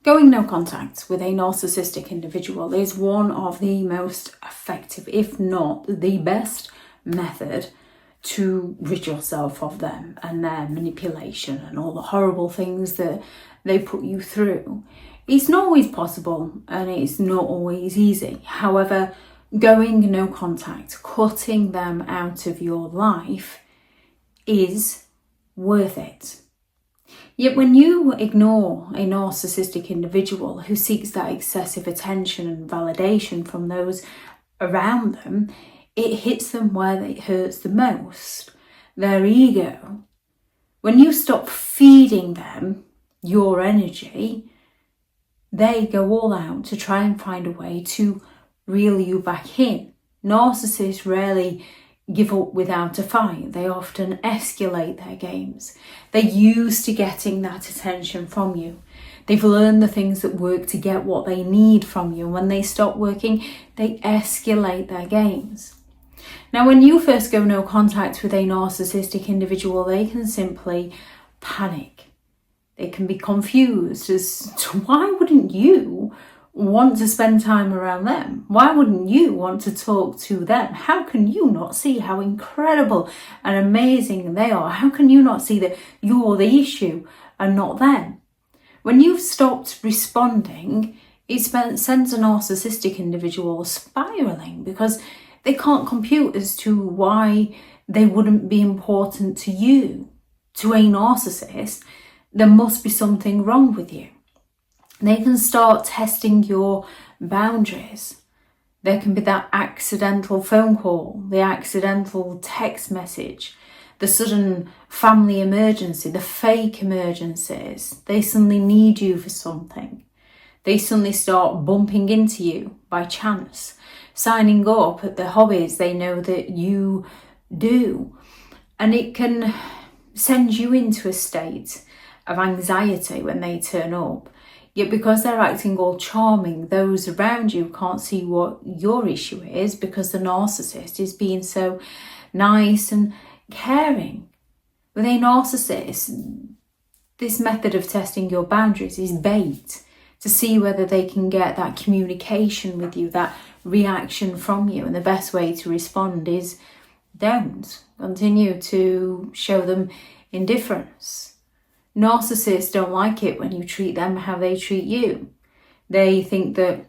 Going no contact with a narcissistic individual is one of the most effective, if not the best method to rid yourself of them and their manipulation and all the horrible things that they put you through. It's not always possible and it's not always easy. However, going no contact, cutting them out of your life is worth it. Yet when you ignore a narcissistic individual who seeks that excessive attention and validation from those around them, it hits them where it hurts the most, their ego. When you stop feeding them your energy, they go all out to try and find a way to reel you back in. Narcissists rarely give up without a fight. They often escalate their games. They're used to getting that attention from you. They've learned the things that work to get what they need from you. When they stop working, they escalate their games. Now, when you first go no contact with a narcissistic individual, they can simply panic. They can be confused as to why wouldn't you want to spend time around them? Why wouldn't you want to talk to them? How can you not see how incredible and amazing they are? How can you not see that you're the issue and not them? When you've stopped responding, it sends a narcissistic individual spiraling because they can't compute as to why they wouldn't be important to you. To a narcissist, there must be something wrong with you. They can start testing your boundaries. There can be that accidental phone call, the accidental text message, the sudden family emergency, the fake emergencies. They suddenly need you for something. They suddenly start bumping into you by chance, signing up at the hobbies they know that you do. And it can send you into a state of anxiety when they turn up. Yet because they're acting all charming, those around you can't see what your issue is because the narcissist is being so nice and caring. With a narcissist, this method of testing your boundaries is bait to see whether they can get that communication with you, that reaction from you. And the best way to respond is don't. Continue to show them indifference. Narcissists don't like it when you treat them how they treat you. They think that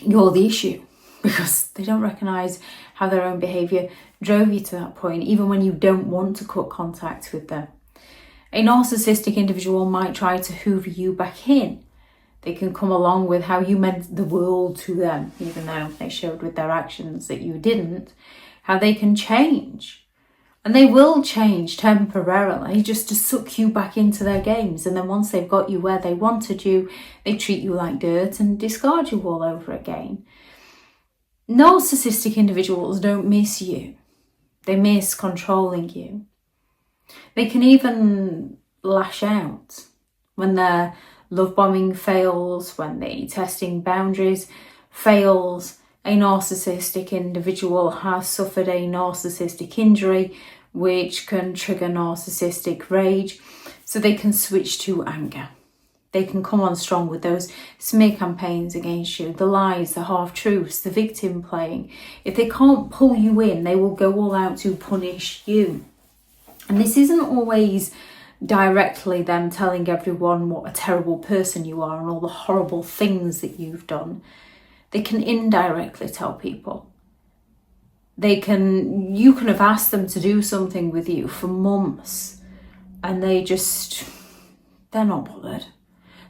you're the issue because they don't recognise how their own behaviour drove you to that point, even when you don't want to cut contact with them. A narcissistic individual might try to hoover you back in. They can come along with how you meant the world to them, even though they showed with their actions that you didn't, how they can change. And they will change temporarily just to suck you back into their games. And then once they've got you where they wanted you, they treat you like dirt and discard you all over again. Narcissistic individuals don't miss you. They miss controlling you. They can even lash out when their love bombing fails, when the testing boundaries fails. A narcissistic individual has suffered a narcissistic injury, which can trigger narcissistic rage, so they can switch to anger. They can come on strong with those smear campaigns against you, the lies, the half-truths, the victim playing. If they can't pull you in, they will go all out to punish you. And this isn't always directly them telling everyone what a terrible person you are and all the horrible things that you've done. They can indirectly tell people. You can have asked them to do something with you for months and they're not bothered.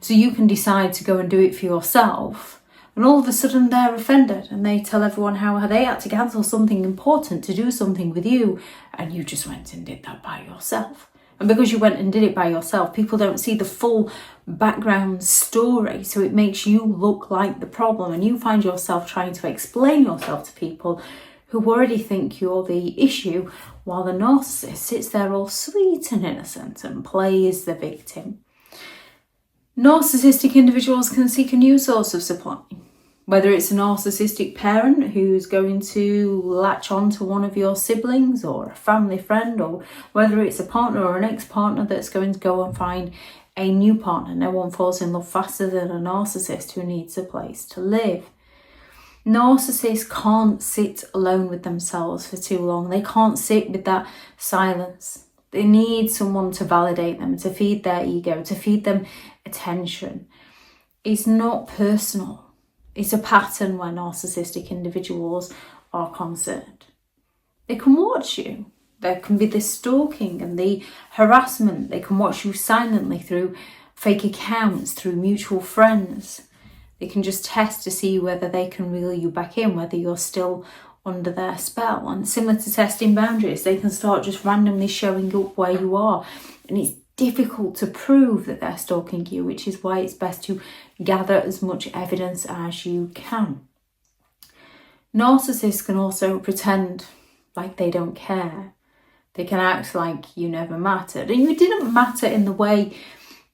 So you can decide to go and do it for yourself and all of a sudden they're offended and they tell everyone how they had to cancel something important to do something with you and you just went and did that by yourself. And because you went and did it by yourself, people don't see the full background story. So it makes you look like the problem and you find yourself trying to explain yourself to people who already think you're the issue, while the narcissist sits there all sweet and innocent and plays the victim. Narcissistic individuals can seek a new source of supply, whether it's a narcissistic parent who's going to latch on to one of your siblings or a family friend, or whether it's a partner or an ex-partner that's going to go and find a new partner. No one falls in love faster than a narcissist who needs a place to live. Narcissists can't sit alone with themselves for too long. They can't sit with that silence. They need someone to validate them, to feed their ego, to feed them attention. It's not personal. It's a pattern where narcissistic individuals are concerned. They can watch you. There can be the stalking and the harassment. They can watch you silently through fake accounts, through mutual friends. They can just test to see whether they can reel you back in, whether you're still under their spell. And similar to testing boundaries, they can start just randomly showing up where you are. And it's difficult to prove that they're stalking you, which is why it's best to gather as much evidence as you can. Narcissists can also pretend like they don't care. They can act like you never mattered. And you didn't matter in the way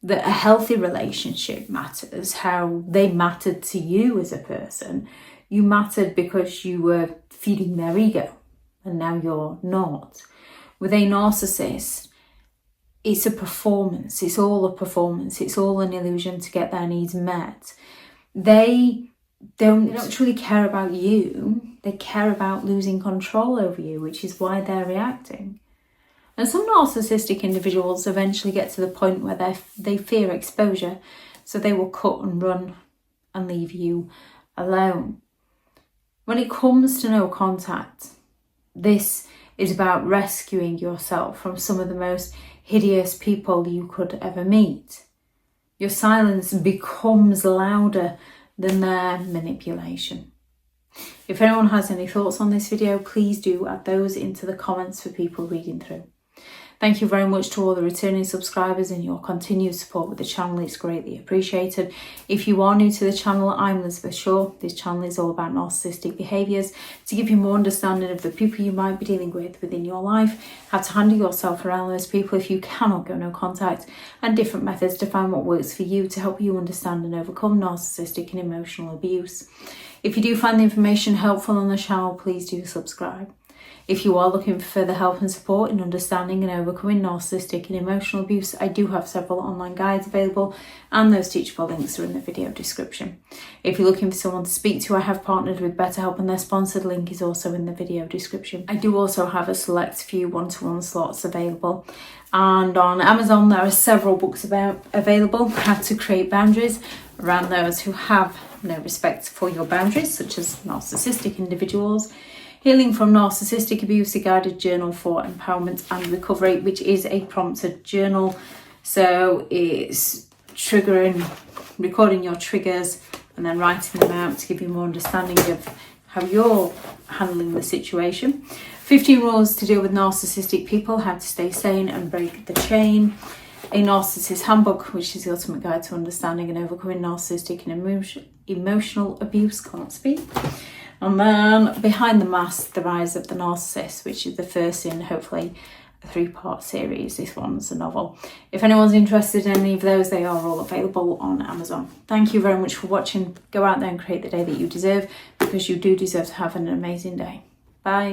that a healthy relationship matters, how they mattered to you as a person. You mattered because you were feeding their ego, and now you're not. With a narcissist, it's a performance. It's all a performance. It's all an illusion to get their needs met. They don't actually care about you. They care about losing control over you, which is why they're reacting. And some narcissistic individuals eventually get to the point where they fear exposure, so they will cut and run and leave you alone. When it comes to no contact, this is about rescuing yourself from some of the most hideous people you could ever meet. Your silence becomes louder than their manipulation. If anyone has any thoughts on this video, please do add those into the comments for people reading through. Thank you very much to all the returning subscribers and your continued support with the channel. It's greatly appreciated. If you are new to the channel, I'm Elizabeth Shaw. This channel is all about narcissistic behaviours to give you more understanding of the people you might be dealing with within your life, how to handle yourself around those people if you cannot go no contact, and different methods to find what works for you to help you understand and overcome narcissistic and emotional abuse. If you do find the information helpful on the channel, please do subscribe. If you are looking for further help and support in understanding and overcoming narcissistic and emotional abuse, I do have several online guides available, and those teachable links are in the video description. If you're looking for someone to speak to, I have partnered with BetterHelp, and their sponsored link is also in the video description. I do also have a select few one-to-one slots available, and on Amazon there are several books available how to create boundaries around those who have no respect for your boundaries, such as narcissistic individuals. Healing from Narcissistic Abuse, a guided journal for empowerment and recovery, which is a prompted journal. So it's recording your triggers and then writing them out to give you more understanding of how you're handling the situation. 15 rules to deal with narcissistic people, how to stay sane and break the chain. A Narcissists Handbook, which is the ultimate guide to understanding and overcoming narcissistic and emotional abuse. Can't speak. And then Behind the Mask, The Rise of the Narcissist, which is the first in hopefully a 3-part series. This one's a novel. If anyone's interested in any of those, they are all available on Amazon. Thank you very much for watching. Go out there and create the day that you deserve, because you do deserve to have an amazing day. Bye.